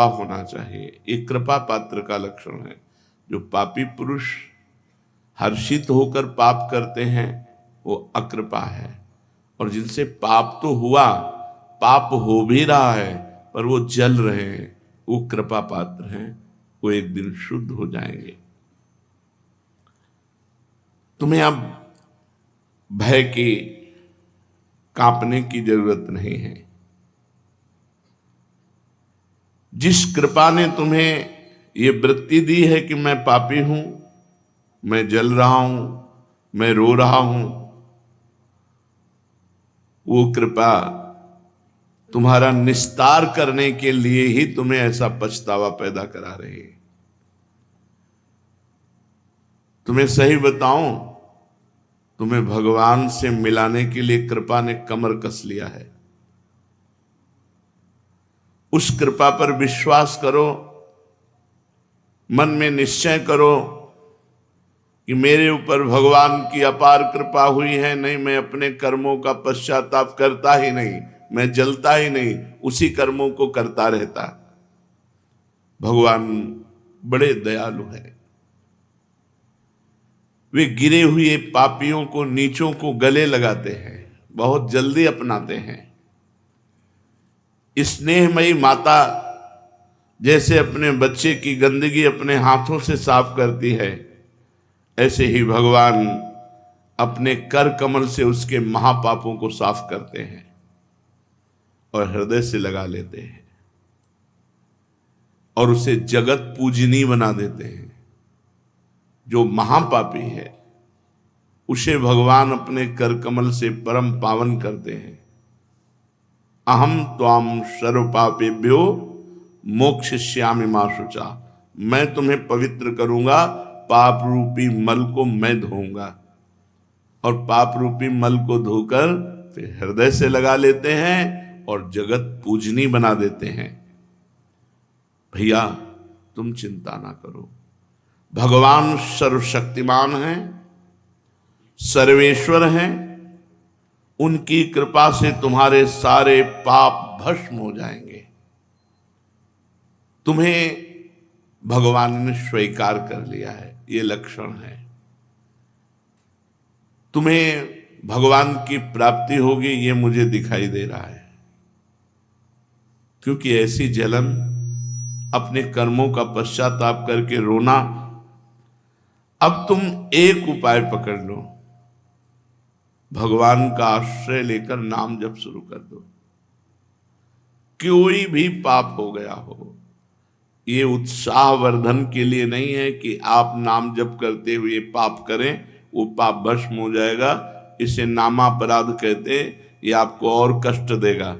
होना चाहिए। एक कृपा पात्र का लक्षण है। जो पापी पुरुष हर्षित होकर पाप करते हैं वो अकृपा है, और जिनसे पाप तो हुआ, पाप हो भी रहा है पर वो जल रहे हैं, वो कृपा पात्र हैं। वो एक दिन शुद्ध हो जाएंगे। तुम्हें अब भय की, कांपने की जरूरत नहीं है। जिस कृपा ने तुम्हें ये वृत्ति दी है कि मैं पापी हूं, मैं जल रहा हूं, मैं रो रहा हूं, वो कृपा तुम्हारा निस्तार करने के लिए ही तुम्हें ऐसा पछतावा पैदा करा रही है। तुम्हें सही बताऊं, तुम्हें भगवान से मिलाने के लिए कृपा ने कमर कस लिया है। उस कृपा पर विश्वास करो, मन में निश्चय करो कि मेरे ऊपर भगवान की अपार कृपा हुई है। नहीं, मैं अपने कर्मों का पश्चाताप करता ही नहीं, मैं जलता ही नहीं, उसी कर्मों को करता रहता। भगवान बड़े दयालु हैं। वे गिरे हुए पापियों को, नीचों को गले लगाते हैं, बहुत जल्दी अपनाते हैं। स्नेहमयी माता जैसे अपने बच्चे की गंदगी अपने हाथों से साफ करती है, ऐसे ही भगवान अपने कर कमल से उसके महापापों को साफ करते हैं और हृदय से लगा लेते हैं और उसे जगत पूजनीय बना देते हैं। जो महापापी है उसे भगवान अपने कर कमल से परम पावन करते हैं। अहम त्वाम सर्वपापेभ्यो मोक्षयिष्यामि मा शुचा। मैं तुम्हें पवित्र करूंगा, पाप रूपी मल को मैं धोऊंगा। और पाप रूपी मल को धोकर फिर हृदय से लगा लेते हैं और जगत पूजनीय बना देते हैं। भैया तुम चिंता ना करो, भगवान सर्वशक्तिमान हैं, सर्वेश्वर हैं। उनकी कृपा से तुम्हारे सारे पाप भस्म हो जाएंगे। तुम्हें भगवान ने स्वीकार कर लिया है, ये लक्षण है। तुम्हें भगवान की प्राप्ति होगी, ये मुझे दिखाई दे रहा है। क्योंकि ऐसी जलन, अपने कर्मों का पश्चाताप करके रोना। अब तुम एक उपाय पकड़ लो, भगवान का आश्रय लेकर नाम जप शुरू कर दो। कोई भी पाप हो गया हो, ये उत्साहवर्धन के लिए नहीं है कि आप नाम जप करते हुए पाप करें, वो पाप भस्म हो जाएगा। इसे नामापराध कहते हैं, ये आपको और कष्ट देगा।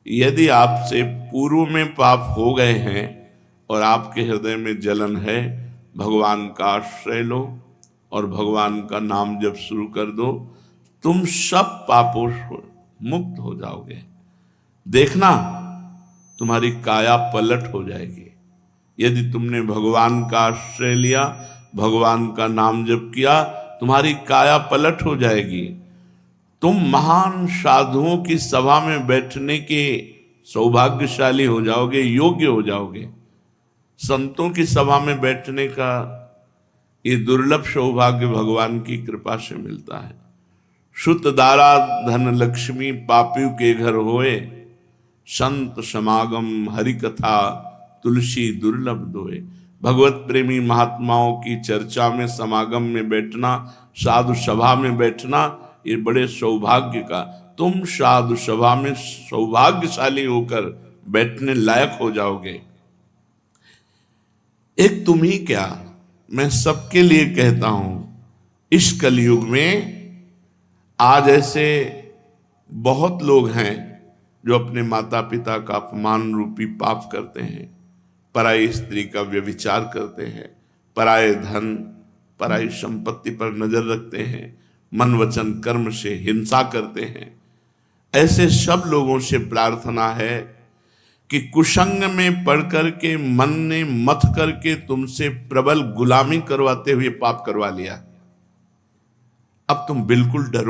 यदि आपसे पूर्व में पाप हो गए हैं और आपके हृदय में जलन है, भगवान का आश्रय लो और भगवान का नाम जप शुरू कर दो। तुम सब पापों से मुक्त हो जाओगे। देखना, तुम्हारी काया पलट हो जाएगी। यदि तुमने भगवान का आश्रय लिया, भगवान का नाम जप किया, तुम्हारी काया पलट हो जाएगी। तुम महान साधुओं की सभा में बैठने के सौभाग्यशाली हो जाओगे, योग्य हो जाओगे। संतों की सभा में बैठने का ये दुर्लभ सौभाग्य भगवान की कृपा से मिलता है। सुत दारा धन लक्ष्मी पापियों के घर होए, संत समागम हरि कथा तुलसी दुर्लभ दोए। भगवत प्रेमी महात्माओं की चर्चा में, समागम में बैठना, साधु सभा में बैठना, ये बड़े सौभाग्य का। तुम साधु सभा में सौभाग्यशाली होकर बैठने लायक हो जाओगे। एक तुम ही क्या, मैं सबके लिए कहता हूं, इस कलयुग में आज ऐसे बहुत लोग हैं जो अपने माता पिता का अपमान रूपी पाप करते हैं, पराई स्त्री का व्यभिचार करते हैं, पराये धन पराई संपत्ति पर नजर रखते हैं, मन वचन कर्म से हिंसा करते हैं। ऐसे सब लोगों से प्रार्थना है कि कुसंग में पढ़ करके, मन ने मथ करके तुमसे प्रबल गुलामी करवाते हुए पाप करवा लिया। अब तुम बिल्कुल डरो